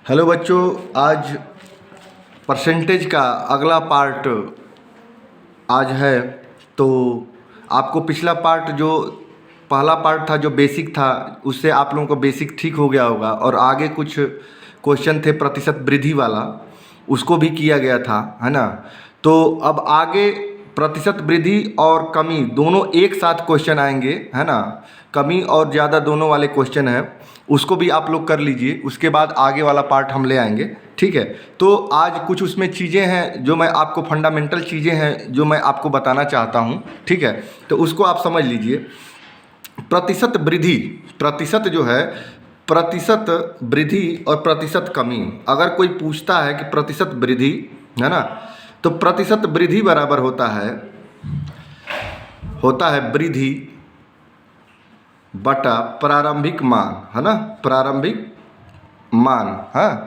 Hello बच्चों, आज percentage का अगला पार्ट आज है। तो आपको पिछला पार्ट जो पहला पार्ट था जो बेसिक था उससे आप लोगों को बेसिक ठीक हो गया होगा, और आगे कुछ क्वेश्चन थे प्रतिशत वृद्धि वाला, उसको भी किया गया था, है ना। तो अब आगे प्रतिशत वृद्धि और कमी दोनों एक साथ क्वेश्चन आएंगे, है ना। कमी और ज़्यादा दोनों वाले क्वेश्चन हैं, उसको भी आप लोग कर लीजिए। उसके बाद आगे वाला पार्ट हम ले आएंगे, ठीक है। तो आज कुछ उसमें चीज़ें हैं जो मैं आपको फंडामेंटल चीज़ें हैं जो मैं आपको बताना चाहता हूँ, ठीक है। तो उसको आप समझ लीजिए। प्रतिशत वृद्धि, प्रतिशत जो है, प्रतिशत वृद्धि और प्रतिशत कमी। अगर कोई पूछता है कि प्रतिशत वृद्धि, है ना, तो प्रतिशत वृद्धि बराबर होता है वृद्धि बटा प्रारंभिक मान, है ना, प्रारंभिक मान, हाँ,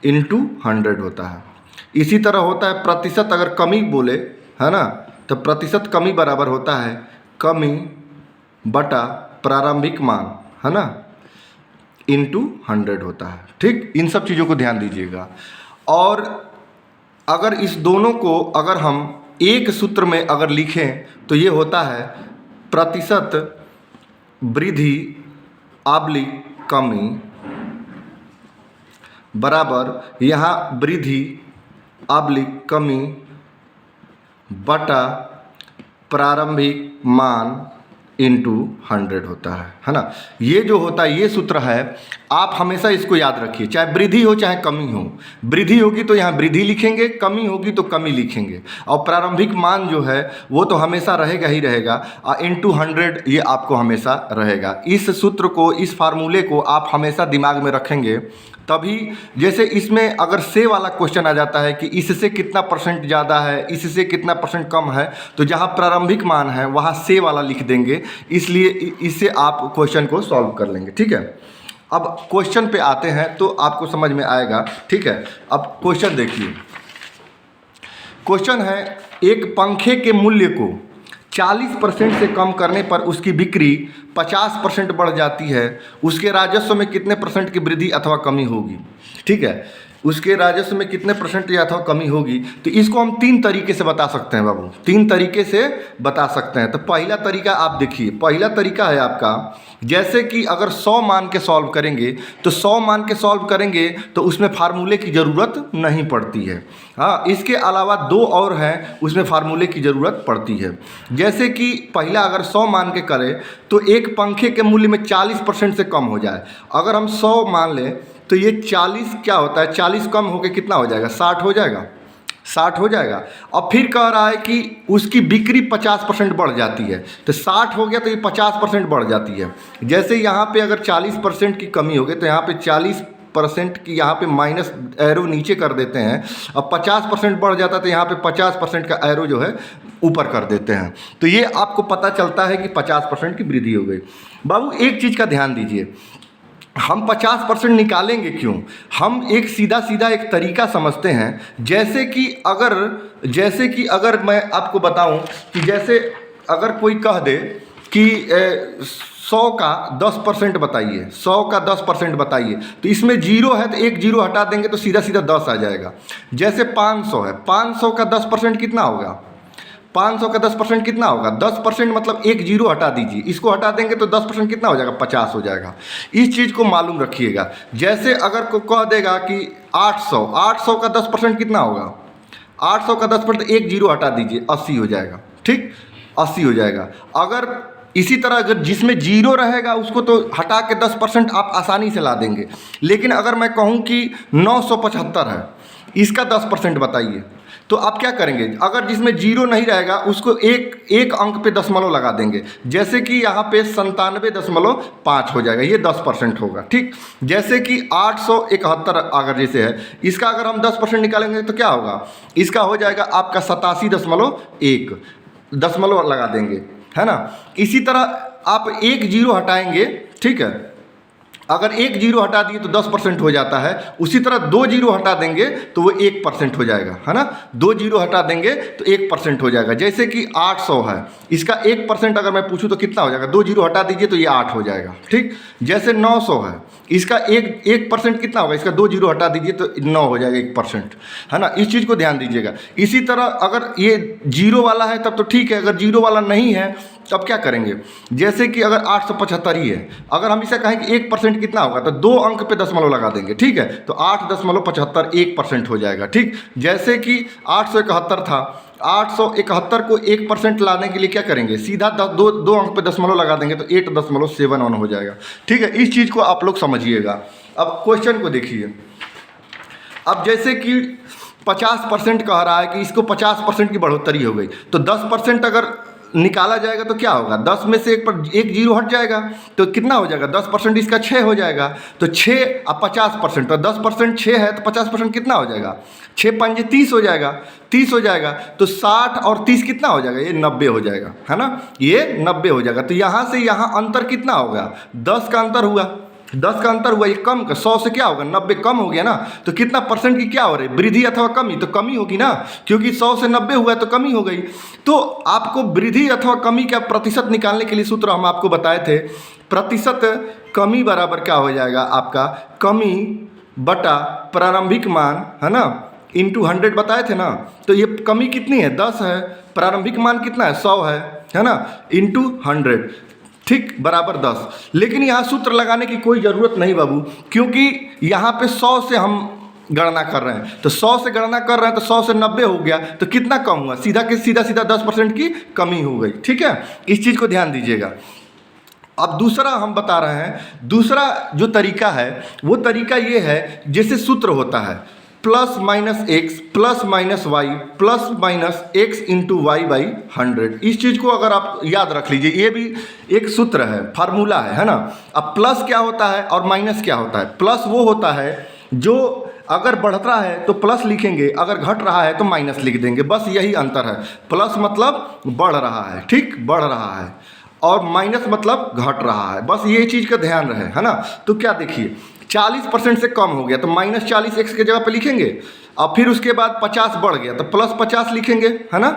इंटू 100 होता है। इसी तरह होता है प्रतिशत, अगर कमी बोले, है ना, तो प्रतिशत कमी बराबर होता है कमी बटा प्रारंभिक मान, है ना, इंटू 100 होता है, ठीक। इन सब चीज़ों को ध्यान दीजिएगा। और अगर इस दोनों को अगर हम एक सूत्र में अगर लिखें तो ये होता है प्रतिशत वृद्धि आबलिक कमी बराबर यहाँ वृद्धि आबलिक कमी बटा प्रारंभिक मान इंटू 100 होता है ना। ये जो होता है ये सूत्र है, आप हमेशा इसको याद रखिए, चाहे वृद्धि हो चाहे कमी हो। वृद्धि होगी तो यहाँ वृद्धि लिखेंगे, कमी होगी तो कमी लिखेंगे, और प्रारंभिक मान जो है वो तो हमेशा रहेगा ही रहेगा, इंटू 100 ये आपको हमेशा रहेगा। इस सूत्र को, इस फार्मूले को आप हमेशा दिमाग में रखेंगे, तभी जैसे इसमें अगर से वाला क्वेश्चन आ जाता है कि इससे कितना परसेंट ज़्यादा है, इससे कितना परसेंट कम है, तो जहाँ प्रारंभिक मान है वहाँ से वाला लिख देंगे, इसलिए इससे आप क्वेश्चन को सॉल्व कर लेंगे, ठीक है। अब क्वेश्चन पे आते हैं तो आपको समझ में आएगा, ठीक है। अब क्वेश्चन देखिए। क्वेश्चन है, एक पंखे के मूल्य को 40% से कम करने पर उसकी बिक्री 50% बढ़ जाती है, उसके राजस्व में कितने परसेंट की वृद्धि अथवा कमी होगी, ठीक है। उसके राजस्व में कितने परसेंट या अथवा कमी होगी, तो इसको हम 3 तरीके से बता सकते हैं बाबू, 3 तरीके से बता सकते हैं। तो पहला तरीका आप देखिए, पहला तरीका है आपका, जैसे कि अगर 100 मान के सॉल्व करेंगे तो 100 मान के सॉल्व करेंगे तो उसमें फार्मूले की ज़रूरत नहीं पड़ती है। हाँ, इसके अलावा 2 और हैं उसमें फार्मूले की ज़रूरत पड़ती है। जैसे कि पहला अगर 100 मान के करें तो एक पंखे के मूल्य में 40% से कम हो जाए। अगर हम 100 मान लें तो ये 40 क्या होता है, 40 कम होकर कितना हो जाएगा, 60 हो जाएगा, 60 हो जाएगा। और फिर कह रहा है कि उसकी बिक्री 50% बढ़ जाती है, तो 60 हो गया तो ये 50% बढ़ जाती है। जैसे यहाँ पे अगर 40% की कमी हो गई तो यहाँ पे 40% की यहाँ पे माइनस एरो नीचे कर देते हैं, अब 50% बढ़ जाता है तो यहाँ पे 50% का एरो जो है ऊपर कर देते हैं। तो ये आपको पता चलता है कि 50% की वृद्धि हो गई। बाबू एक चीज़ का ध्यान दीजिए, हम 50% निकालेंगे क्यों, हम एक सीधा सीधा एक तरीका समझते हैं। जैसे कि अगर मैं आपको बताऊं कि जैसे अगर कोई कह दे कि 100 का 10% बताइए, 100 का 10% बताइए, तो इसमें 0 है तो एक 0 हटा देंगे तो सीधा सीधा 10 आ जाएगा। जैसे 500 है, 500 का 10% कितना होगा, 500 का 10% कितना होगा, 10% मतलब एक 0 हटा दीजिए, इसको हटा देंगे तो 10% कितना हो जाएगा, 50 हो जाएगा। इस चीज़ को मालूम रखिएगा। जैसे अगर कोई कह देगा कि 800 का 10% कितना होगा, 800 का 10% एक 0 हटा दीजिए, 80 हो जाएगा, ठीक, 80 हो जाएगा। अगर इसी तरह अगर जिसमें 0 रहेगा उसको तो हटा के 10% आप आसानी से ला देंगे। लेकिन अगर मैं कहूँ कि 975 है, इसका 10% बताइए, तो आप क्या करेंगे, अगर जिसमें 0 नहीं रहेगा उसको एक अंक पे दशमलव लगा देंगे। जैसे कि यहाँ पे 97.5 हो जाएगा, ये 10% होगा, ठीक। जैसे कि 871 अगर जैसे है, इसका अगर हम 10% निकालेंगे तो क्या होगा, इसका हो जाएगा आपका 87.1 दशमलव लगा देंगे, है ना। इसी तरह आप एक 0 हटाएंगे, ठीक है, अगर एक जीरो हटा दिए तो 10% हो जाता है। उसी तरह 2 जीरो हटा देंगे तो वो 1% हो जाएगा, है ना। 2 जीरो हटा देंगे तो 1% हो जाएगा। जैसे कि 800 है, इसका 1% अगर मैं पूछूं तो कितना हो जाएगा? 2 जीरो हटा दीजिए तो ये 8 हो जाएगा, ठीक। जैसे 900 है, इसका 1% कितना होगा? इसका 2 जीरो हटा दीजिए तो 9 हो जाएगा, 1%, है ना। इस चीज़ को ध्यान दीजिएगा। इसी तरह अगर ये जीरो वाला है तब तो ठीक है, अगर जीरो वाला नहीं है तब क्या करेंगे? जैसे कि अगर 875 ही है, अगर हम इसे कहें कि 1% कितना होगा तो 2 अंक पे दशमलव लगा देंगे, ठीक है। तो 8.75 1% हो जाएगा, ठीक। जैसे कि 871 था, 871 को 1% लाने के लिए क्या करेंगे? सीधा दो अंक पे दशमलव लगा देंगे तो 8.71 हो जाएगा, ठीक है। इस चीज़ को आप लोग समझिएगा। अब क्वेश्चन को देखिए। अब जैसे कि 50% कह रहा है कि इसको 50% की बढ़ोतरी हो गई, तो 10% अगर निकाला जाएगा तो क्या होगा? 10 में से एक जीरो हट जाएगा तो कितना हो जाएगा? 10% इसका 6 हो जाएगा। तो 6 अब 50%, तो 10% 6 है तो 50% कितना हो जाएगा? 6 पंजे 30 हो जाएगा, 30 हो जाएगा। तो 60 और 30 कितना हो जाएगा? ये 90 हो जाएगा, है ना। ये 90 हो जाएगा। तो यहाँ से यहाँ अंतर कितना होगा? 10 का अंतर हुआ, 10 का अंतर हुआ। ये कम का 100 से क्या होगा? 90 कम हो गया ना। तो कितना परसेंट की क्या हो रही है? वृद्धि अथवा कमी? तो कमी होगी ना, क्योंकि 100 से 90 हुआ तो कमी हो गई। तो आपको वृद्धि अथवा कमी का प्रतिशत निकालने के लिए सूत्र हम आपको बताए थे। प्रतिशत कमी बराबर क्या हो जाएगा आपका? कमी बटा प्रारंभिक मान, है ना, इंटू 100 बताए थे ना। तो ये कमी कितनी है? 10 है। प्रारंभिक मान कितना है? 100 है ना, इंटू 100, ठीक, बराबर 10। लेकिन यहाँ सूत्र लगाने की कोई ज़रूरत नहीं बाबू, क्योंकि यहाँ पे 100 से हम गणना कर रहे हैं। तो 100 से गणना कर रहे हैं तो 100 से 90 हो गया तो कितना कम हुआ? सीधा 10% की कमी हो गई, ठीक है। इस चीज़ को ध्यान दीजिएगा। अब दूसरा हम बता रहे हैं, दूसरा जो तरीका है वो तरीका ये है, जैसे सूत्र होता है plus minus x plus minus y plus minus x into y by 100। इस चीज़ को अगर आप याद रख लीजिए, ये भी एक सूत्र है, फार्मूला है ना। अब प्लस क्या होता है और माइनस क्या होता है? प्लस वो होता है जो अगर बढ़ रहा है तो प्लस लिखेंगे, अगर घट रहा है तो माइनस लिख देंगे, बस यही अंतर है। प्लस मतलब बढ़ रहा है, ठीक, बढ़ रहा है, और माइनस मतलब घट रहा है, बस ये चीज़ का ध्यान रहे, है ना। तो क्या देखिए, 40% से कम हो गया तो -40 एक्स के जगह पे लिखेंगे, और फिर उसके बाद 50 बढ़ गया तो +50 लिखेंगे, है ना।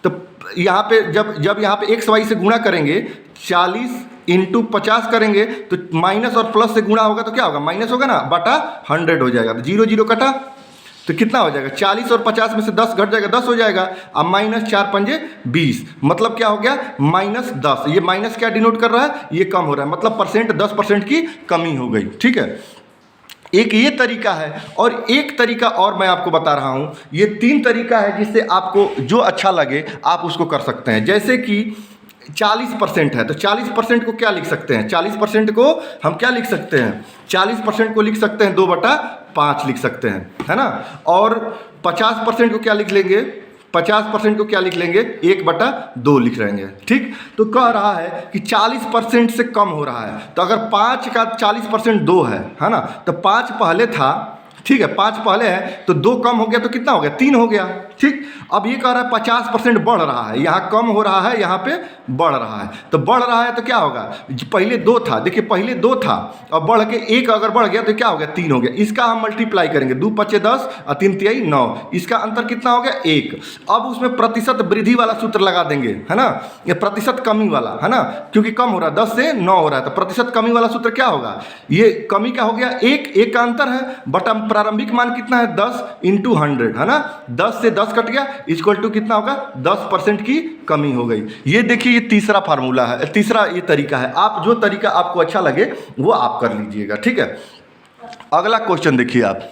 तो यहाँ पे जब यहाँ पे एक्स वाई से गुणा करेंगे, 40 इंटू 50 करेंगे तो माइनस और प्लस से गुणा होगा तो क्या होगा? माइनस होगा ना, बटा 100 हो जाएगा। तो 0 0 कटा तो कितना हो जाएगा? 40 और 50 में से 10 घट जाएगा, 10 हो जाएगा। अब -4 पंजे 20, मतलब क्या हो गया? -10। ये माइनस क्या डिनोट कर रहा है? ये कम हो रहा है, मतलब परसेंट 10% की कमी हो गई, ठीक है। एक ये तरीका है, और एक तरीका और मैं आपको बता रहा हूँ। ये 3 तरीका है जिससे आपको जो अच्छा लगे आप उसको कर सकते हैं। जैसे कि 40% है तो 40% को क्या लिख सकते हैं? 40% को हम क्या लिख सकते हैं? 40% को लिख सकते हैं 2/5 लिख सकते हैं, है ना। और 50% को क्या लिख लेंगे? 50% को क्या लिख लेंगे? 1/2 लिख लेंगे, ठीक। तो कह रहा है कि 40% से कम हो रहा है, तो अगर 5 का 40% 2 है ना, तो 5 पहले था, ठीक है, 5 पहले है तो 2 कम हो गया तो कितना हो गया? 3 हो गया, ठीक। अब ये कह रहा है 50% बढ़ रहा है, यहाँ कम हो रहा है, यहाँ पे बढ़ रहा है। तो बढ़ रहा है तो क्या होगा? पहले 2 था, देखिए पहले 2 था और बढ़ के 1 अगर बढ़ गया तो क्या हो गया? 3 हो गया। इसका हम मल्टीप्लाई करेंगे, 2 5 10 और 3 तिहाई 9, इसका अंतर कितना हो गया? 1। अब उसमें प्रतिशत वृद्धि वाला सूत्र लगा देंगे, है ना, ये प्रतिशत कमी वाला, है ना, क्योंकि कम हो रहा है, 10 से 9 हो रहा है, तो प्रतिशत कमी वाला सूत्र क्या होगा? ये कमी क्या हो गया? 1 का अंतर है, बटा प्रारंभिक मान कितना है? 10 इंटू 100, है ना। 10 से 10 कट गया, इक्वल टू कितना होगा? 10% की कमी हो गई। ये देखिए, ये तीसरा फार्मूला है, तीसरा ये तरीका है। आप जो तरीका आपको अच्छा लगे वो आप कर लीजिएगा, ठीक है। अगला क्वेश्चन देखिए आप।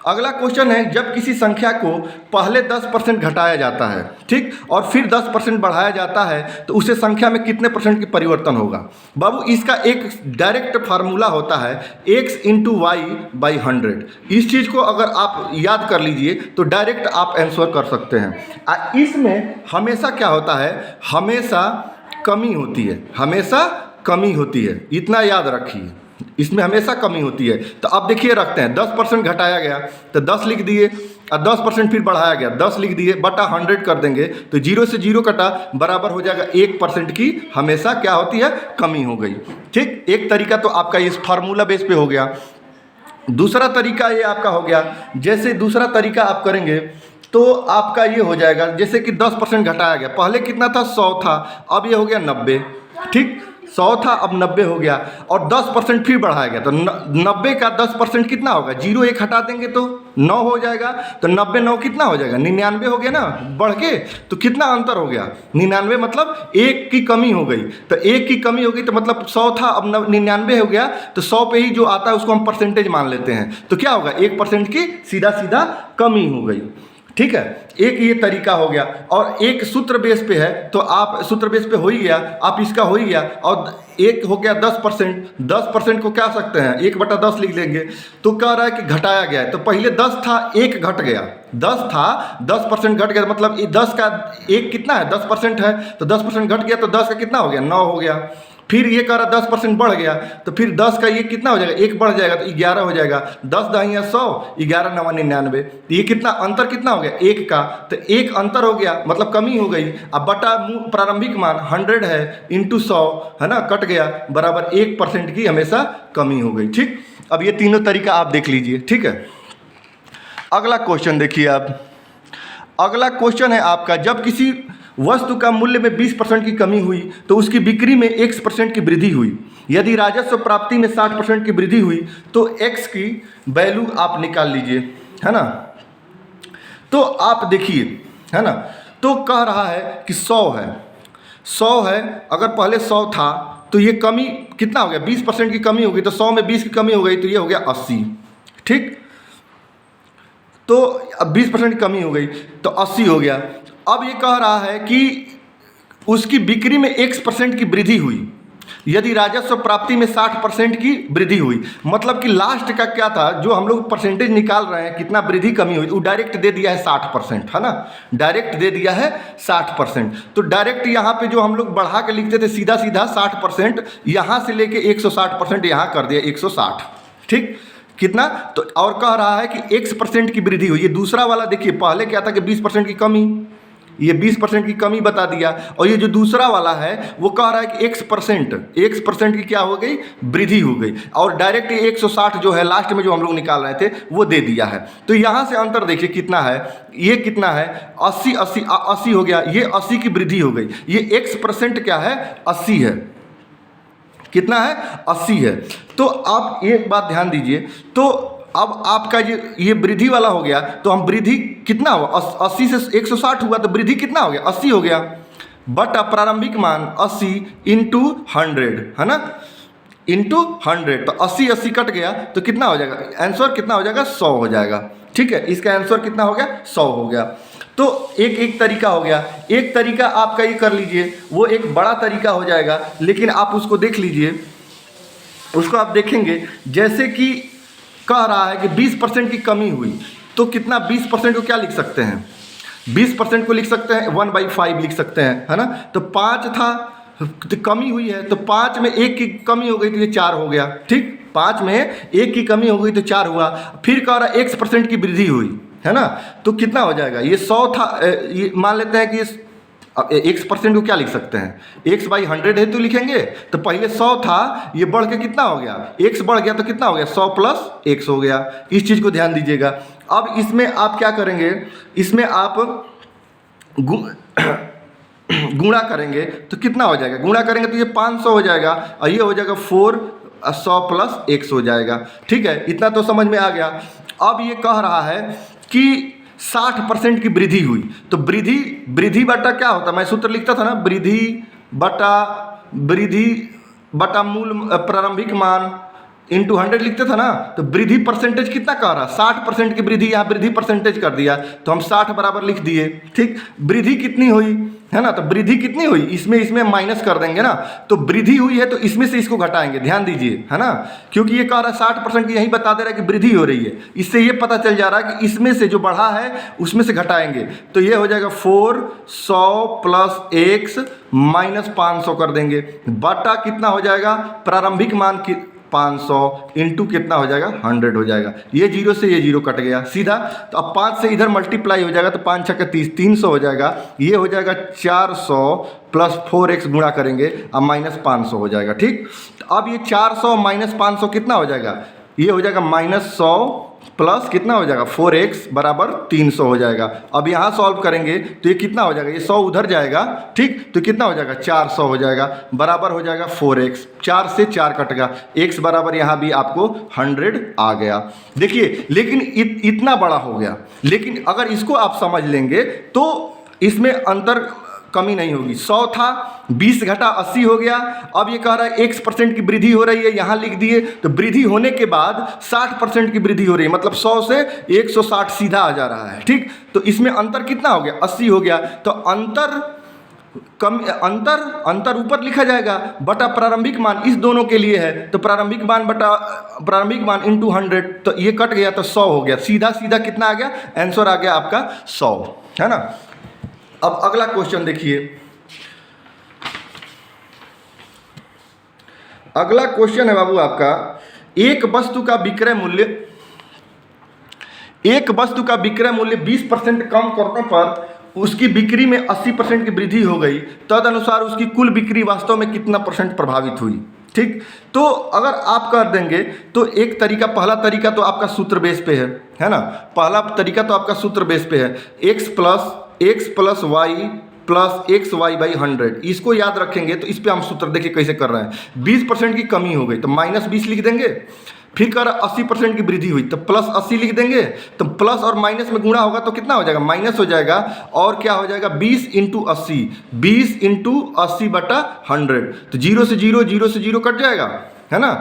अगला क्वेश्चन है, जब किसी संख्या को पहले 10% घटाया जाता है, ठीक, और फिर 10% बढ़ाया जाता है तो उसे संख्या में कितने % की परिवर्तन होगा? बाबू इसका एक डायरेक्ट फार्मूला होता है, x इंटू वाई बाई 100। इस चीज़ को अगर आप याद कर लीजिए तो डायरेक्ट आप आंसर कर सकते हैं। इसमें हमेशा क्या होता है? हमेशा कमी होती है, हमेशा कमी होती है, इतना याद रखिए, इसमें हमेशा कमी होती है। तो अब देखिए रखते हैं, 10% घटाया गया तो 10 लिख दिए, और 10% फिर बढ़ाया गया, 10 लिख दिए बटा 100 कर देंगे तो 0 से 0 कटा बराबर हो जाएगा 1% की हमेशा क्या होती है, कमी हो गई। ठीक, एक तरीका तो आपका इस फार्मूला बेस पे हो गया। दूसरा तरीका ये आपका हो गया, जैसे दूसरा तरीका आप करेंगे तो आपका ये हो जाएगा, जैसे कि 10% घटाया गया, पहले कितना था 100 था, अब ये हो गया 90। ठीक, 100 था अब 90 हो गया और 10% फिर बढ़ाया गया तो 90 का 10% कितना होगा, 0 1 हटा देंगे तो 9 हो जाएगा, तो 90 9 कितना हो जाएगा, 99 हो गया ना, बढ़ के तो कितना अंतर हो गया, 99 मतलब 1 की कमी हो गई, तो 1 की कमी हो गई तो मतलब 100 था अब 99 हो गया, तो 100 पे ही जो आता है उसको हम परसेंटेज मान लेते हैं, तो क्या होगा 1% की सीधा सीधा कमी हो गई। ठीक है, एक ये तरीका हो गया और एक सूत्र बेस पे है, तो आप सूत्र बेस पे हो ही गया, आप इसका हो ही गया, और एक हो गया 10%, 10% को क्या सकते हैं 1/10 लिख लेंगे, तो कह रहा है कि घटाया गया है, तो पहले 10 था 1 घट गया, 10 था 10% घट गया, मतलब 10 का 1 कितना है 10% है, तो 10% घट गया तो 10 का कितना हो गया 9 हो गया, फिर ये कह रहा 10% बढ़ गया, तो फिर 10 का ये कितना हो जाएगा 1 बढ़ जाएगा तो 11 हो जाएगा, 10 दाहिया 100, 11 9 99, तो ये कितना अंतर कितना हो गया 1 का, तो 1 अंतर हो गया मतलब कमी हो गई। अब बटा प्रारंभिक मान 100 है इंटू 100 है ना, कट गया बराबर 1% की हमेशा कमी हो गई। ठीक, अब ये तीनों तरीका आप देख लीजिए। ठीक है, अगला क्वेश्चन देखिए आप, अगला क्वेश्चन है आपका, जब किसी वस्तु का मूल्य में 20% की कमी हुई तो उसकी बिक्री में X% की वृद्धि हुई। यदि राजस्व प्राप्ति में 60% की वृद्धि हुई तो X की वैल्यू आप निकाल लीजिए, है ना। तो आप देखिए, है ना, तो कह रहा है कि 100 है, 100 है, अगर पहले 100 था तो ये कमी कितना हो गया 20% की कमी हो गई, तो 100 में 20 की कमी हो गई तो ये हो गया 80। ठीक, तो अब 20% की कमी हो गई तो 80 हो गया। अब ये कह रहा है कि उसकी बिक्री में X% की वृद्धि हुई यदि राजस्व प्राप्ति में 60% की वृद्धि हुई, मतलब कि लास्ट का क्या था जो हम लोग परसेंटेज निकाल रहे हैं कितना वृद्धि कमी हुई, वो डायरेक्ट दे दिया है 60%, है ना, डायरेक्ट दे दिया है 60%। तो डायरेक्ट यहाँ पे जो हम लोग बढ़ा के लिखते थे सीधा सीधा 60%, यहाँ से लेके 160% यहाँ कर दिया 160। ठीक, कितना, तो और कह रहा है कि X% की वृद्धि हुई। ये दूसरा वाला देखिए, पहले क्या था कि 20% की कमी, ये 20% की कमी बता दिया, और ये जो दूसरा वाला है वो कह रहा है कि X% की क्या हो गई वृद्धि हो गई, और डायरेक्ट 160 जो है लास्ट में जो हम लोग निकाल रहे थे वो दे दिया है। तो यहाँ से अंतर देखिए कितना है, ये कितना है 80 हो गया, ये 80 की वृद्धि हो गई, ये X% क्या है 80 है, कितना है 80 है। तो आप एक बात ध्यान दीजिए, तो अब आपका ये वृद्धि वाला हो गया, तो हम वृद्धि कितना हुआ 80 से 160 हुआ तो वृद्धि कितना हो गया 80 हो गया, बटा प्रारंभिक मान 80 इंटू 100, है ना, इंटू 100, तो 80 कट गया तो कितना हो जाएगा, आंसर कितना हो जाएगा 100 हो जाएगा। ठीक है, इसका आंसर कितना हो गया 100 हो गया। तो एक तरीका हो गया, एक तरीका आपका ये कर लीजिए, वो एक बड़ा तरीका हो जाएगा, लेकिन आप उसको देख लीजिए, उसको आप देखेंगे जैसे कि कह रहा है कि 20% की कमी हुई, तो कितना 20% को क्या लिख सकते हैं, 20% को लिख सकते हैं 1/5 लिख सकते हैं, है ना। तो 5 था तो कमी हुई है, तो 5 में 1 की कमी हो गई तो ये 4 हो गया। ठीक, 5 में 1 की कमी हो गई तो 4 हुआ। फिर कह रहा है X% की वृद्धि हुई, है ना, तो कितना हो जाएगा, ये 100 था, ये मान लेते हैं कि X% को क्या लिख सकते हैं, X/100 है तो लिखेंगे, तो पहले 100 था, ये बढ़ के कितना हो गया, X बढ़ गया तो कितना हो गया 100 + X हो गया। इस चीज़ को ध्यान दीजिएगा। अब इसमें आप क्या करेंगे, इसमें आप गुणा करेंगे तो कितना हो जाएगा, गुणा करेंगे तो ये 500 हो जाएगा, और ये हो जाएगा 100 + X हो जाएगा। ठीक है, इतना तो समझ में आ गया। अब ये कह रहा है कि 60% की वृद्धि हुई, तो वृद्धि बटा क्या होता है, मैं सूत्र लिखता था ना, वृद्धि बटा मूल प्रारंभिक मान इंटू 100 लिखते था ना, तो वृद्धि परसेंटेज कितना कह रहा है 60% की वृद्धि, यहाँ वृद्धि परसेंटेज कर दिया तो हम 60 बराबर लिख दिए। ठीक, वृद्धि कितनी हुई, है ना, तो वृद्धि कितनी हुई, इसमें माइनस कर देंगे ना, तो वृद्धि हुई है तो इसमें से इसको घटाएंगे, ध्यान दीजिए, है ना, क्योंकि ये कह रहा है 60% की, यही बता दे रहा है कि वृद्धि हो रही है, इससे ये पता चल जा रहा है कि इसमें से जो बढ़ा है उसमें से घटाएंगे, तो ये हो जाएगा 400 + X - 500 कर देंगे, बटा कितना हो जाएगा प्रारंभिक मान की 500 इंटू कितना हो जाएगा 100 हो जाएगा। ये जीरो से ये जीरो कट गया सीधा, तो अब 5 से इधर मल्टीप्लाई हो जाएगा तो 5 छक्के 30, 300 हो जाएगा। ये हो जाएगा 400 प्लस 4x गुणा करेंगे अब माइनस 500 हो जाएगा। ठीक, तो अब ये 400 माइनस 500 कितना हो जाएगा, ये हो जाएगा -100 प्लस कितना हो जाएगा 4x बराबर 300 हो जाएगा। अब यहाँ सॉल्व करेंगे तो ये कितना हो जाएगा, ये 100 उधर जाएगा। ठीक, तो कितना हो जाएगा 400 हो जाएगा, बराबर हो जाएगा 4x, 4 से 4 कटेगा, x बराबर यहाँ भी आपको 100 आ गया। देखिए लेकिन इतना बड़ा हो गया, लेकिन अगर इसको आप समझ लेंगे तो इसमें अंतर कमी नहीं होगी। 100 था 20 घटा 80 हो गया। अब ये कह रहा है x% की वृद्धि हो रही है, यहाँ लिख दिए, तो वृद्धि होने के बाद 60% की वृद्धि हो रही है, मतलब 100 से 160 सीधा आ जा रहा है। ठीक, तो इसमें अंतर कितना हो गया 80 हो गया। तो अंतर ऊपर लिखा जाएगा बटा प्रारंभिक मान इस दोनों के लिए है, तो प्रारंभिक मान बटा प्रारंभिक मान इंटू 100, तो ये कट गया तो 100 हो गया। सीधा सीधा कितना आ गया, आंसर आ गया आपका 100, है ना। अब अगला क्वेश्चन देखिए, अगला क्वेश्चन है बाबू आपका, एक वस्तु का विक्रय मूल्य 20% कम करने पर उसकी बिक्री में 80% की वृद्धि हो गई, तदनुसार उसकी कुल बिक्री वास्तव में कितना % प्रभावित हुई। ठीक, तो अगर आप कर देंगे तो एक तरीका, पहला तरीका तो आपका सूत्र बेस पे है ना, पहला तरीका तो आपका सूत्र बेस पे है, x plus Y plus XY/100, इसको याद रखेंगे तो इस पे हम सूत्र देखिए कैसे कर रहे हैं। 20% की कमी हो गई तो -20 लिख देंगे, फिर कह रहा 80% की वृद्धि हुई तो +80 लिख देंगे, तो प्लस और माइनस में गुणा होगा तो कितना हो जाएगा, माइनस हो जाएगा, और क्या हो जाएगा 20 × 80, 20 × 80 बटा 100, तो 0 से 0 कट जाएगा, है ना,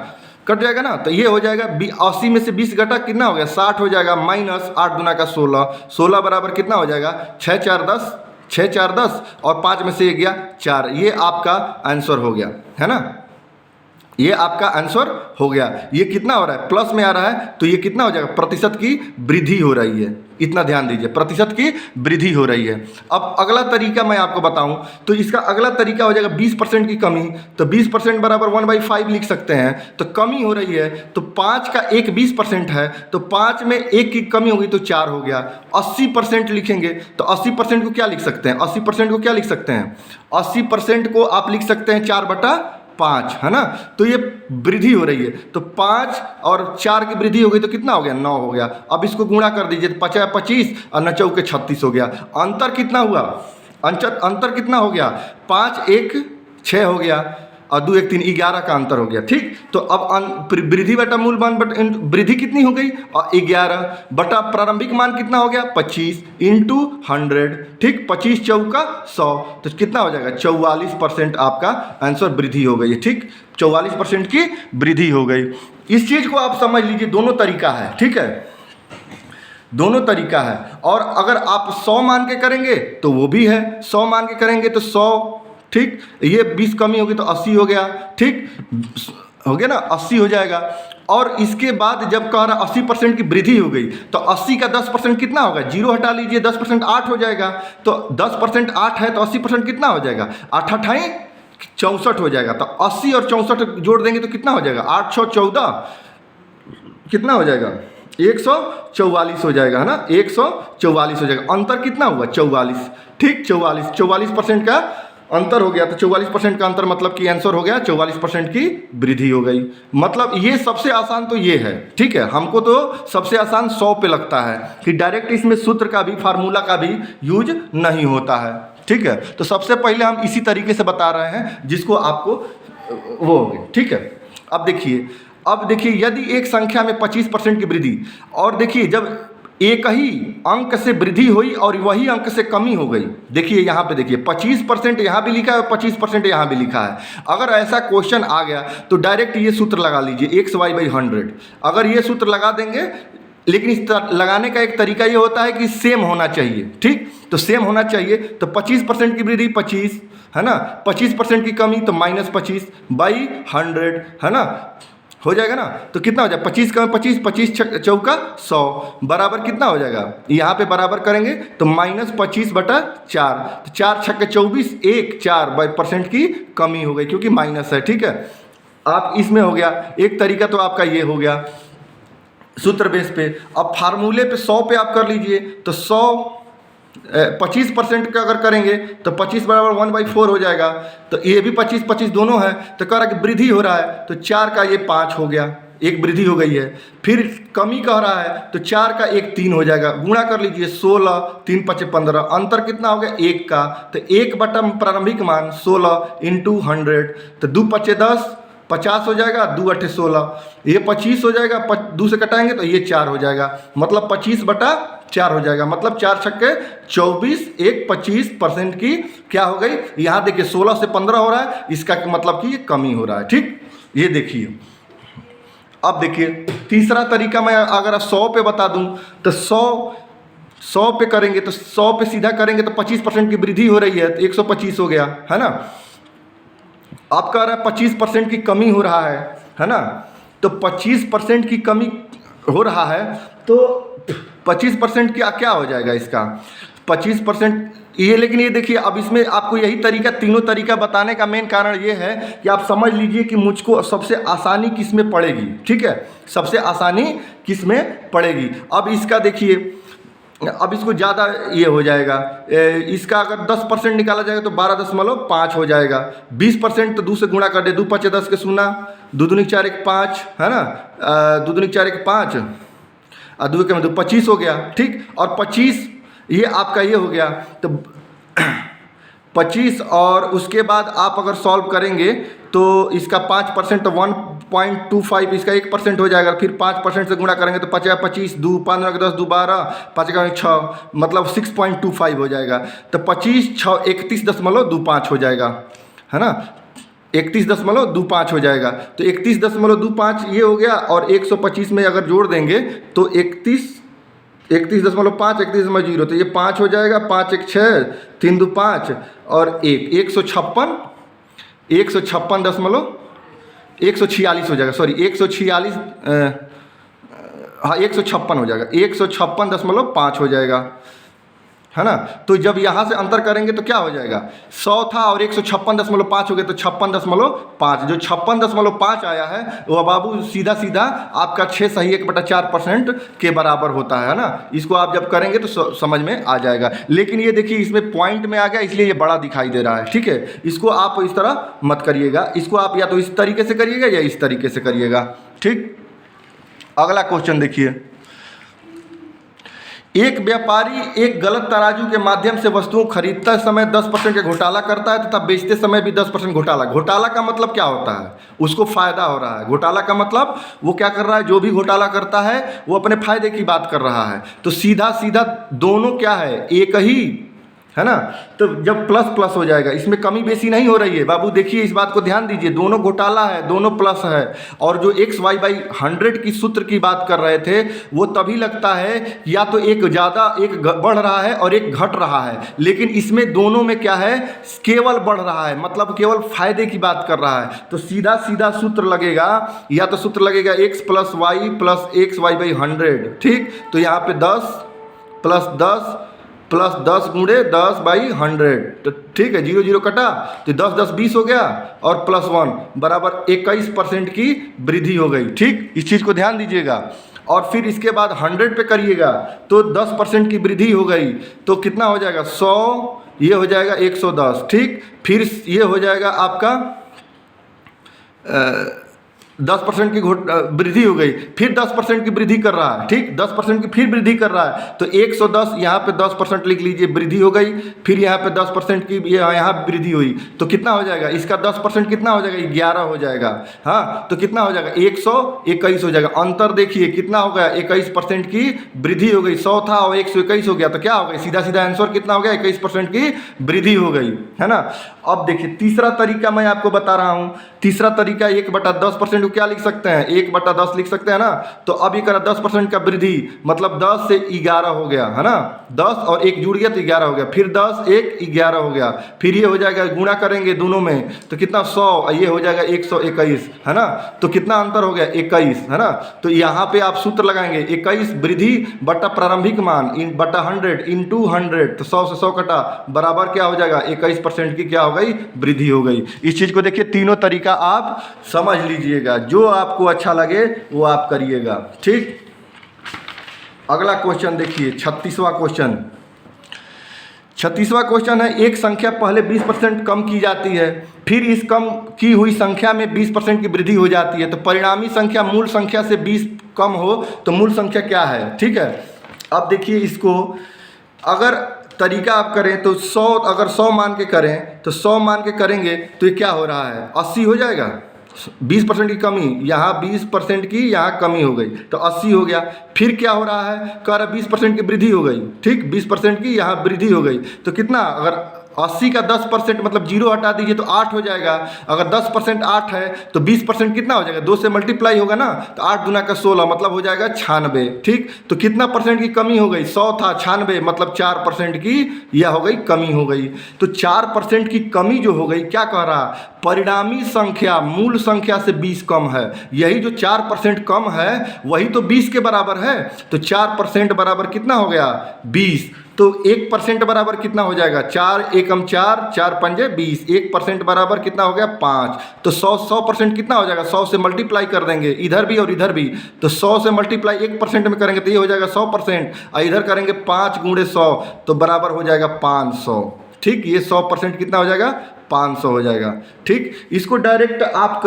कट जाएगा ना। तो ये हो जाएगा 80 में से 20 घटा कितना हो गया 60 हो जाएगा, माइनस 8 दूना का 16, 16 बराबर कितना हो जाएगा 6 4 10 और 5 में से 1 गया 4। ये आपका आंसर हो गया, है ना, ये आपका आंसर हो गया। ये कितना हो रहा है, प्लस में आ रहा है, तो ये कितना हो जाएगा, प्रतिशत की वृद्धि हो रही है, इतना ध्यान दीजिए, प्रतिशत की वृद्धि हो रही है। अब अगला तरीका मैं आपको बताऊं तो इसका अगला तरीका हो जाएगा 20% की कमी, तो 20% बराबर 1/5 लिख सकते हैं। तो कमी हो रही है तो 5 का 1 20% है, तो 5 में 1 की कमी होगी तो 4 हो गया। 80% लिखेंगे तो 80% को क्या लिख सकते हैं, 80% को क्या लिख सकते हैं, 80% को आप लिख सकते हैं 4/5, है ना। तो ये वृद्धि हो रही है, तो 5 और 4 की वृद्धि हो गई तो कितना हो गया 9 हो गया। अब इसको गुणा कर दीजिए तो 5 25 और 9 चौके 36 हो गया। अंतर कितना हुआ, अंतर कितना हो गया, 5 1 6 हो गया और 2 1 3 11 का अंतर हो गया। ठीक, तो अब वृद्धि बटा मूल मान बटा वृद्धि कितनी हो गई, और 11 बटा प्रारंभिक मान कितना हो गया 25 × 100। ठीक, 25 चौका 100, तो कितना हो जाएगा 44% आपका आंसर वृद्धि हो गई है। ठीक, 44% की वृद्धि हो गई। इस चीज़ को आप समझ लीजिए, दोनों तरीका है, ठीक है, दोनों तरीका है। और अगर आप 100 मान के करेंगे तो वो भी है, 100 मान के करेंगे तो 100, ठीक, ये 20 कमी होगी तो 80 हो गया। ठीक, हो गया ना, 80 हो जाएगा। और इसके बाद जब कह रहा 80% की वृद्धि हो गई तो 80 का 10% कितना होगा, 0 हटा लीजिए, 10% 8 हो जाएगा। तो 10% 8 है तो 80% कितना हो जाएगा, 8 8 64 हो जाएगा। तो 80 और 64 जोड़ देंगे तो कितना हो जाएगा, 8 6 14 कितना हो जाएगा 144 हो जाएगा, है ना, 144 हो जाएगा। अंतर कितना हुआ 44। ठीक, 44% का अंतर हो गया, तो 44% का अंतर मतलब कि आंसर हो गया 44% की वृद्धि हो गई। मतलब ये सबसे आसान तो ये है, ठीक है, हमको तो सबसे आसान 100 पे लगता है कि डायरेक्ट इसमें सूत्र का भी फार्मूला का भी यूज नहीं होता है। ठीक है, तो सबसे पहले हम इसी तरीके से बता रहे हैं जिसको आपको वो हो गया। ठीक है, अब देखिए यदि एक संख्या में 25% की वृद्धि, और देखिए जब एक ही अंक से वृद्धि हुई और वही अंक से कमी हो गई, देखिए यहाँ पे देखिए 25% यहाँ भी लिखा है और 25% यहाँ भी लिखा है। अगर ऐसा क्वेश्चन आ गया तो डायरेक्ट ये सूत्र लगा लीजिए XY/100। अगर ये सूत्र लगा देंगे, लेकिन इस लगाने का एक तरीका ये होता है कि सेम होना चाहिए। ठीक, तो सेम होना चाहिए, तो 25% की वृद्धि 25, है ना, 25% की कमी तो -25/100, है ना, हो जाएगा ना। तो कितना हो जाएगा 25 का 25, 25 चौका 100 बराबर कितना हो जाएगा, यहाँ पे बराबर करेंगे तो -25/4, तो 4 छक्के 24, 1 4% की कमी हो गई क्योंकि माइनस है। ठीक है, आप इसमें हो गया। एक तरीका तो आपका ये हो गया सूत्र बेस पे। अब फार्मूले पे 100 पे आप कर लीजिए तो 100 25% का अगर करेंगे तो 25 बराबर 1/4 हो जाएगा। तो ये भी 25 दोनों है, तो कह रहा है कि वृद्धि हो रहा है, तो 4 का ये 5 हो गया, एक वृद्धि हो गई है। फिर कमी कह रहा है तो 4 का एक 3 हो जाएगा, गुणा कर लीजिए 16, 3 5 15, अंतर कितना हो गया 1 का, तो 1 बटा प्रारंभिक मान 16 इंटू 100, तो 2 5 10, 50 हो जाएगा, 2 8 16, ये 25 हो जाएगा, 2 से कटाएंगे तो ये 4 हो जाएगा, मतलब 25/4 हो जाएगा, मतलब 4 छक्के 24, एक 25% की क्या हो गई। यहाँ देखिए 16 से 15 हो रहा है, इसका मतलब कि ये कमी हो रहा है। ठीक, ये देखिए। अब देखिए तीसरा तरीका मैं अगर 100 पे बता दूं तो 100 पे करेंगे तो 100 पे सीधा करेंगे तो 25% की वृद्धि हो रही है, तो 125 हो गया, है ना। आप कह रहा है 25% की कमी हो रहा है ना। तो 25% की कमी हो रहा है तो 25% क्या हो जाएगा इसका 25% ये। लेकिन ये देखिए अब इसमें आपको यही तरीका, तीनों तरीका बताने का मेन कारण ये है कि आप समझ लीजिए कि मुझको सबसे आसानी किस में पड़ेगी। ठीक है, सबसे आसानी किस में पड़ेगी। अब इसका देखिए, अब इसको ज़्यादा ये हो जाएगा, इसका अगर 10% निकाला जाएगा तो 12.5 हो जाएगा। 20% तो 2 से गुणा कर दे, 2 5 10 के 0, 2 दूनी 4 1 5, है ना, 2 दूनी 4 1 5 और 2 के में 2 25 हो गया। ठीक, और 25 ये आपका ये हो गया, तो 25 और उसके बाद आप अगर सॉल्व करेंगे तो इसका 5% तो 1.25, इसका 1% हो जाएगा। फिर 5% से गुणा करेंगे तो 50 25 2 5 10 2 12 5 6, मतलब 6.25 हो जाएगा। तो 25 6 31.25 हो जाएगा, है ना, 31.25 हो जाएगा। तो 31.25 ये हो गया, और 125 में अगर जोड़ देंगे तो 31.5 31.0, तो ये 5 हो जाएगा, 5 1 6 3 2 5 और 156 146 हो जाएगा, सॉरी 146, हाँ 156 हो जाएगा, 156.5 हो जाएगा, है ना। तो जब यहाँ से अंतर करेंगे तो क्या हो जाएगा, 100 था और 156.5 हो गया, तो 56.5, जो 56.5 आया है वो बाबू सीधा सीधा आपका 6 सही 1/4% के बराबर होता है ना। इसको आप जब करेंगे तो समझ में आ जाएगा। लेकिन ये देखिए इसमें पॉइंट में आ गया, इसलिए ये बड़ा दिखाई दे रहा है। ठीक है, इसको आप इस तरह मत करिएगा, इसको आप या तो इस तरीके से करिएगा या इस तरीके से करिएगा। ठीक, अगला क्वेश्चन देखिए, एक व्यापारी एक गलत तराजू के माध्यम से वस्तुओं खरीदते समय 10% के घोटाला करता है तथा बेचते समय भी 10% घोटाला। घोटाला का मतलब क्या होता है, उसको फायदा हो रहा है। घोटाला का मतलब वो क्या कर रहा है, जो भी घोटाला करता है वो अपने फायदे की बात कर रहा है। तो सीधा सीधा दोनों क्या है, एक ही है ना। तो जब प्लस प्लस हो जाएगा, इसमें कमी बेसी नहीं हो रही है बाबू, देखिए इस बात को ध्यान दीजिए, दोनों घोटाला है, दोनों प्लस है। और जो XY/100 की सूत्र की बात कर रहे थे वो तभी लगता है या तो एक ज़्यादा एक बढ़ रहा है और एक घट रहा है, लेकिन इसमें दोनों में क्या है, केवल बढ़ रहा है, मतलब केवल फायदे की बात कर रहा है। तो सीधा सीधा सूत्र लगेगा, या तो सूत्र लगेगा X + Y + XY/100। ठीक, तो यहाँ पे 10 + 10 + 10 × 10/100, तो ठीक है, 0 0 कटा तो 10 10 20 हो गया, और +1 बराबर 21% की वृद्धि हो गई। ठीक, इस चीज़ को ध्यान दीजिएगा। और फिर इसके बाद 100 पे करिएगा तो 10% की वृद्धि हो गई, तो कितना हो जाएगा 100, ये हो जाएगा 110। ठीक, फिर ये हो जाएगा आपका 10% की वृद्धि हो गई, फिर 10% की वृद्धि कर रहा है। ठीक, 10% की फिर वृद्धि कर रहा है, तो 110 यहाँ पे 10% लिख लीजिए, वृद्धि हो गई। फिर यहाँ पे 10% की यहाँ वृद्धि हुई, तो कितना हो जाएगा, इसका 10% कितना हो जाएगा, 11 हो जाएगा। हाँ, तो कितना हो जाएगा, 121 हो जाएगा। अंतर देखिए कितना हो गया, 21% की वृद्धि हो गई। 100 था और 121 हो गया, तो क्या हो गया, सीधा सीधा आंसर कितना हो गया, 21% की वृद्धि हो गई, है ना। अब देखिए तीसरा तरीका मैं आपको बता रहा हूँ। तीसरा तरीका 1/10% को क्या लिख सकते हैं, 1/10 लिख सकते हैं ना। तो अब ये करा 10% का वृद्धि, मतलब 10 से 11 हो गया है ना, 10 और 1 जुड़ गया तो 11 हो गया, फिर 10 1 11 हो गया, फिर ये हो जाएगा गुणा करेंगे दोनों में तो कितना 100, ये हो जाएगा 121 है ना। तो कितना अंतर हो गया 21 है ना। तो यहाँ पे आप सूत्र लगाएंगे 21 वृद्धि बटा प्रारंभिक मान बटा 100 इंटू 100, तो 100 से 100 कटा बराबर क्या हो जाएगा 21% की क्या हो गई, वृद्धि हो गई। इस चीज़ को देखिए, तीनों तरीका आप समझ लीजिएगा, जो आपको अच्छा लगे वो आप करिएगा। ठीक, अगला क्वेश्चन देखिए, 36वां क्वेश्चन। 36वां क्वेश्चन है, एक संख्या पहले 20% कम की जाती है, फिर इस कम की हुई संख्या में 20% की वृद्धि हो जाती है, तो परिणामी संख्या मूल संख्या से 20 कम हो तो मूल संख्या क्या है। ठीक है, अब देखिए इसको अगर तरीका आप करें तो 100, अगर 100 मान के करें तो 100 मान के करेंगे तो ये क्या हो रहा है 80 हो जाएगा। 20% की कमी, यहाँ 20% की यहाँ कमी हो गई तो 80 हो गया। फिर क्या हो रहा है, कह रहा 20% की वृद्धि हो गई। ठीक, 20% की यहाँ वृद्धि हो गई तो कितना, अगर 80 का 10% मतलब 0 हटा दीजिए तो 8 हो जाएगा। अगर 10% 8 है तो 20% कितना हो जाएगा, 2 से मल्टीप्लाई होगा ना, तो 8 दूना का 16 मतलब हो जाएगा 96। ठीक, तो कितना परसेंट की कमी हो गई, 100 था 96 मतलब 4% की यह हो गई कमी हो गई। तो 4% की कमी जो हो गई, क्या कह रहा, परिणामी संख्या मूल संख्या से 20 कम है। यही जो 4% कम है वही तो 20 के बराबर है। तो 4% बराबर कितना हो गया 20, तो 1% बराबर कितना हो जाएगा 4 एकम 4, 4 पंजे 20, 1% बराबर कितना हो गया 5। तो 100% कितना हो जाएगा, 100 से मल्टीप्लाई कर देंगे इधर भी और इधर भी, तो 100 से मल्टीप्लाई 1% में करेंगे तो ये हो जाएगा 100%, और इधर करेंगे 5 गुणे 100 तो बराबर हो जाएगा 500। ठीक, ये 100% कितना हो जाएगा 500 हो जाएगा। ठीक, इसको डायरेक्ट आप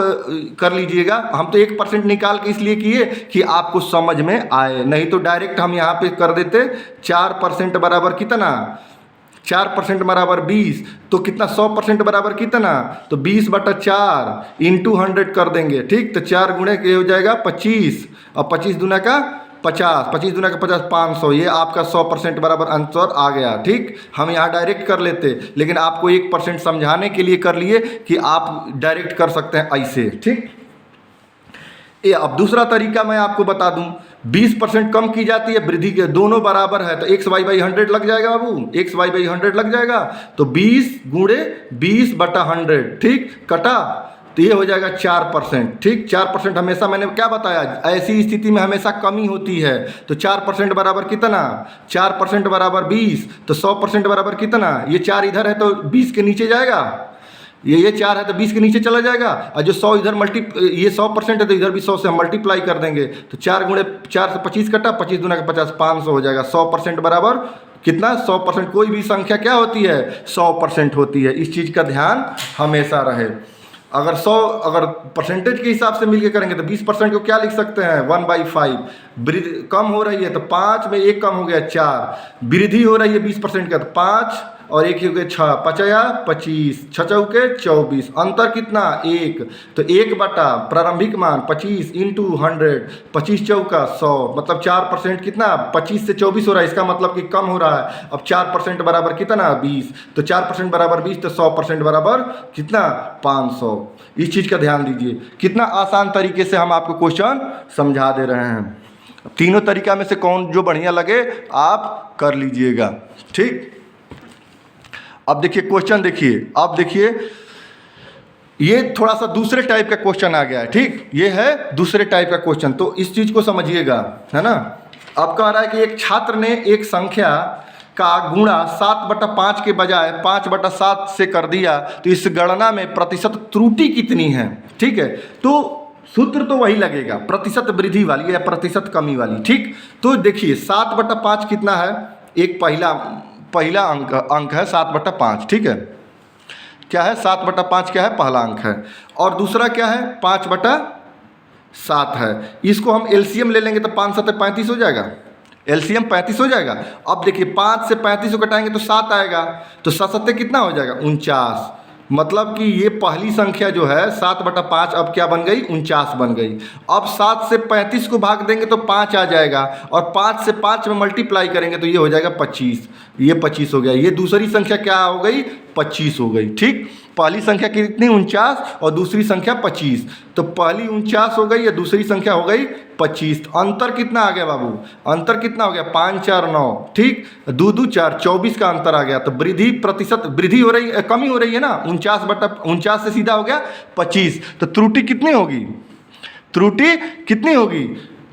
कर लीजिएगा, हम तो 1% निकाल के इसलिए किए कि आपको समझ में आए, नहीं तो डायरेक्ट हम यहाँ पे कर देते 4% बराबर कितना, 4% बराबर 20, तो कितना 100% बराबर कितना, तो 20/4 इंटू 100 कर देंगे। ठीक, तो 4 गुणे के हो जाएगा 25 और 25 दूना का 50, 25 दूना का 50, 500, ये आपका 100% बराबर आंसर आ गया। ठीक, हम यहाँ डायरेक्ट कर लेते लेकिन आपको 1% समझाने के लिए कर लिए कि आप डायरेक्ट कर सकते हैं ऐसे। ठीक, ये अब दूसरा तरीका मैं आपको बता दूं, 20% कम की जाती है, वृद्धि के दोनों बराबर है तो xy/100 लग जाएगा बाबू, xy/100 लग जाएगा, तो 20 गुणे 20/100। ठीक, कटा तो ये हो जाएगा 4%। ठीक, 4% हमेशा मैंने क्या बताया, ऐसी स्थिति में हमेशा कमी होती है। तो 4% बराबर कितना, 4% बराबर 20, तो 100% बराबर कितना, ये 4 इधर है तो 20 के नीचे जाएगा, ये 4 है तो 20 के नीचे चला जाएगा, और जो 100 इधर ये 100% है तो इधर भी 100 से हम मल्टीप्लाई कर देंगे, तो 4 गुणे 4 से 25 कटा, 25 दूना का 50, 500 हो जाएगा। 100% बराबर कितना, 100%, कोई भी संख्या क्या होती है 100% होती है। इस चीज़ का ध्यान हमेशा रहे। अगर 100 अगर परसेंटेज के हिसाब से मिलके करेंगे तो 20% को क्या लिख सकते हैं 1/5, वृद्धि कम हो रही है तो 5 में 1 कम हो गया 4, वृद्धि हो रही है 20% का तो 5 और 1 हो गया 6, 5 या 25, 6 चौके 24, अंतर कितना 1, तो 1 बटा प्रारंभिक मान 25 इंटू 100, 25 चौका 100, मतलब 4% कितना 25 से 24 हो रहा है, इसका मतलब कि कम हो रहा है। अब 4% बराबर कितना 20, तो 4% बराबर 20, तो 100% बराबर कितना 500। इस चीज़ का ध्यान दीजिए, कितना आसान तरीके से हम आपको क्वेश्चन समझा दे रहे हैं। तीनों तरीका में से कौन जो बढ़िया लगे आप कर लीजिएगा। ठीक, अब देखिए क्वेश्चन देखिए, अब देखिए ये थोड़ा सा दूसरे टाइप का क्वेश्चन आ गया है। ठीक, ये है दूसरे टाइप का क्वेश्चन, तो इस चीज़ को समझिएगा, है ना। अब कह रहा है कि एक छात्र ने एक संख्या का गुणा 7/5 के बजाय 5/7 से कर दिया, तो इस गणना में प्रतिशत त्रुटि कितनी है। ठीक है, तो सूत्र तो वही लगेगा, प्रतिशत वृद्धि वाली या प्रतिशत कमी वाली। ठीक, तो देखिए 7/5 कितना है, एक पहला अंक है 7/5। ठीक है, क्या है 7/5 क्या है, पहला अंक है, और दूसरा क्या है 5/7 है। इसको हम एलसीएम ले लेंगे तो 5 7 35 हो जाएगा, एलसीएम 35 हो जाएगा। अब देखिए 5 से 35 को घटाएंगे तो 7 आएगा, तो 7 7 कितना हो जाएगा 49, मतलब कि ये पहली संख्या जो है 7/5 अब क्या बन गई 49 बन गई। अब 7 से 35 को भाग देंगे तो 5 आ जाएगा, और 5 से 5 में मल्टीप्लाई करेंगे तो ये हो जाएगा 25, ये 25 हो गया। ये दूसरी संख्या क्या हो गई 25 हो गई। ठीक, पहली संख्या कितनी 49 और दूसरी संख्या 25, तो पहली 49 हो गई या दूसरी संख्या हो गई 25। तो अंतर कितना आ गया बाबू, अंतर कितना हो गया 5 4 9, ठीक, 2 2 4 24 का अंतर आ गया। तो वृद्धि प्रतिशत वृद्धि हो रही, कमी हो रही है ना, 49 से सीधा हो गया 25। तो त्रुटि कितनी होगी, त्रुटि कितनी होगी,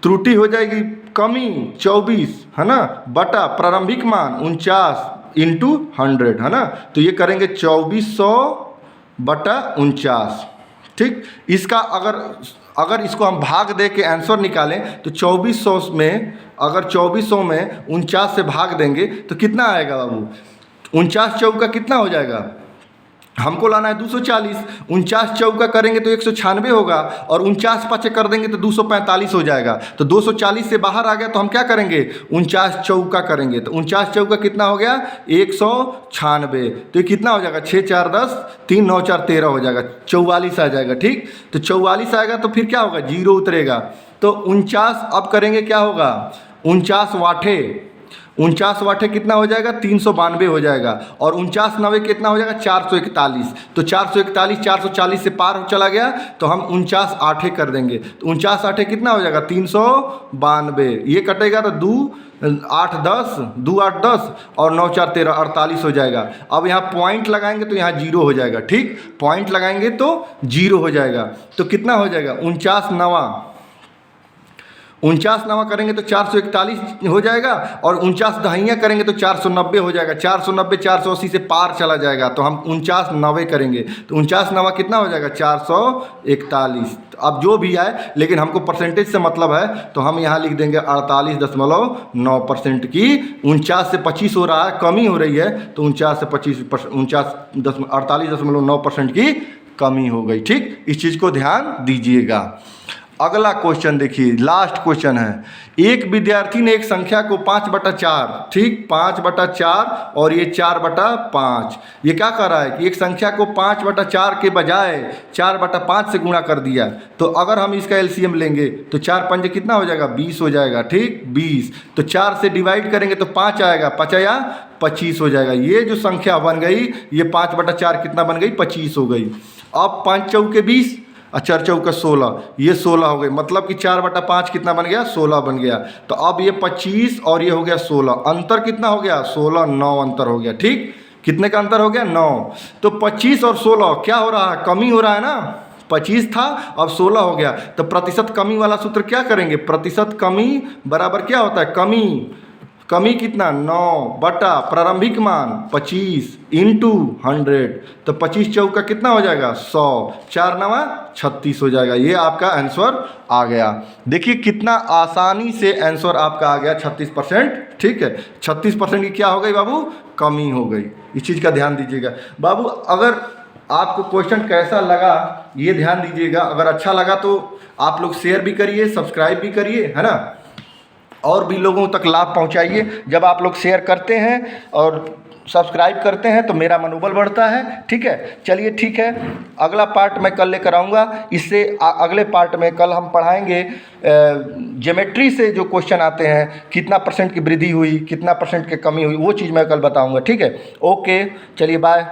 त्रुटि हो जाएगी कमी 24 है ना, बटा प्रारंभिक मान 49 इंटू 100 है ना। तो ये करेंगे 2400 बटा 49, ठीक। इसका अगर इसको हम भाग दे के आंसर निकालें तो 2400 में, अगर 2400 में 49 से भाग देंगे तो कितना आएगा बाबू, 49 चौका कितना हो जाएगा, हमको लाना है 240, 49 चौका करेंगे तो 196 होगा, और 49 पाँच कर देंगे तो 245 हो जाएगा। तो 240 से बाहर आ गया तो हम क्या करेंगे, 49 चौका करेंगे, तो 49 चौका कितना हो गया 196। तो ये कितना हो जाएगा 6 4 10, 3 9 4 13 हो जाएगा, 44 आ जाएगा, ठीक। तो 44 आएगा तो फिर क्या होगा, जीरो उतरेगा। तो 49 अब करेंगे क्या होगा, 49 वाटे, 49 वाटे कितना हो जाएगा 392 हो जाएगा, और 49 9 कितना हो जाएगा 441। तो 441 440 से पार चला गया तो हम 49 आठे कर देंगे, तो 49 आठे कितना हो जाएगा 392, ये कटेगा तो 2 8 10, 2 8 10 और 9 4 13 48 हो जाएगा। अब यहाँ पॉइंट लगाएंगे तो यहाँ जीरो हो जाएगा, ठीक, पॉइंट लगाएंगे तो जीरो हो जाएगा। तो कितना हो जाएगा 49 9 करेंगे तो 441 हो जाएगा, और 49 दहाइयाँ करेंगे तो 490 हो जाएगा, 490 480 से पार चला जाएगा। तो हम 49 9 करेंगे तो 49 9 कितना हो जाएगा 441। तो अब जो भी आए, लेकिन हमको परसेंटेज से मतलब है तो हम यहाँ लिख देंगे 48.9% की। 49 से 25 हो रहा है, कमी हो रही है, तो 49 से 25 48.9% की कमी हो गई, ठीक। इस चीज़ को ध्यान दीजिएगा। अगला क्वेश्चन देखिए, लास्ट क्वेश्चन है। एक विद्यार्थी ने एक संख्या को 5/4, ठीक, 5/4 और ये 4/5, ये क्या कर रहा है कि एक संख्या को 5/4 के बजाय 4/5 से गुणा कर दिया। तो अगर हम इसका एलसीएम लेंगे तो 4 पंजे कितना हो जाएगा 20 हो जाएगा, ठीक, 20। तो 4 से डिवाइड करेंगे तो 5 आएगा, 5 या 25 हो जाएगा। ये जो संख्या बन गई ये 5/4 कितना बन गई 25 हो गई। अब 5 चौके 20 और 4 चौका 16, ये 16 हो गई, मतलब कि 4/5 कितना बन गया 16 बन गया। तो अब ये 25 और ये हो गया 16, अंतर कितना हो गया 16 9 अंतर हो गया, ठीक। कितने का अंतर हो गया 9। तो 25 और 16 क्या हो रहा है, कमी हो रहा है ना, 25 था अब 16 हो गया। तो प्रतिशत कमी वाला सूत्र क्या करेंगे, प्रतिशत कमी बराबर क्या होता है, कमी कितना 9 बटा प्रारंभिक मान 25 इंटू 100। तो 25 चौका कितना हो जाएगा 100, 4 9 36 हो जाएगा। ये आपका आंसर आ गया। देखिए कितना आसानी से आंसर आपका आ गया 36%, ठीक है। 36% की क्या हो गई बाबू, कमी हो गई। इस चीज़ का ध्यान दीजिएगा बाबू। अगर आपको क्वेश्चन कैसा लगा ये ध्यान दीजिएगा, अगर अच्छा लगा तो आप लोग शेयर भी करिए, सब्सक्राइब भी करिए, है ना, और भी लोगों तक लाभ पहुंचाइए। जब आप लोग शेयर करते हैं और सब्सक्राइब करते हैं तो मेरा मनोबल बढ़ता है, ठीक है। चलिए ठीक है, अगला पार्ट मैं कल लेकर आऊँगा। इससे अगले पार्ट में कल हम पढ़ाएंगे ज्योमेट्री से जो क्वेश्चन आते हैं, कितना % की वृद्धि हुई, कितना % की कमी हुई, वो चीज़ मैं कल बताऊँगा, ठीक है। ओके, चलिए बाय।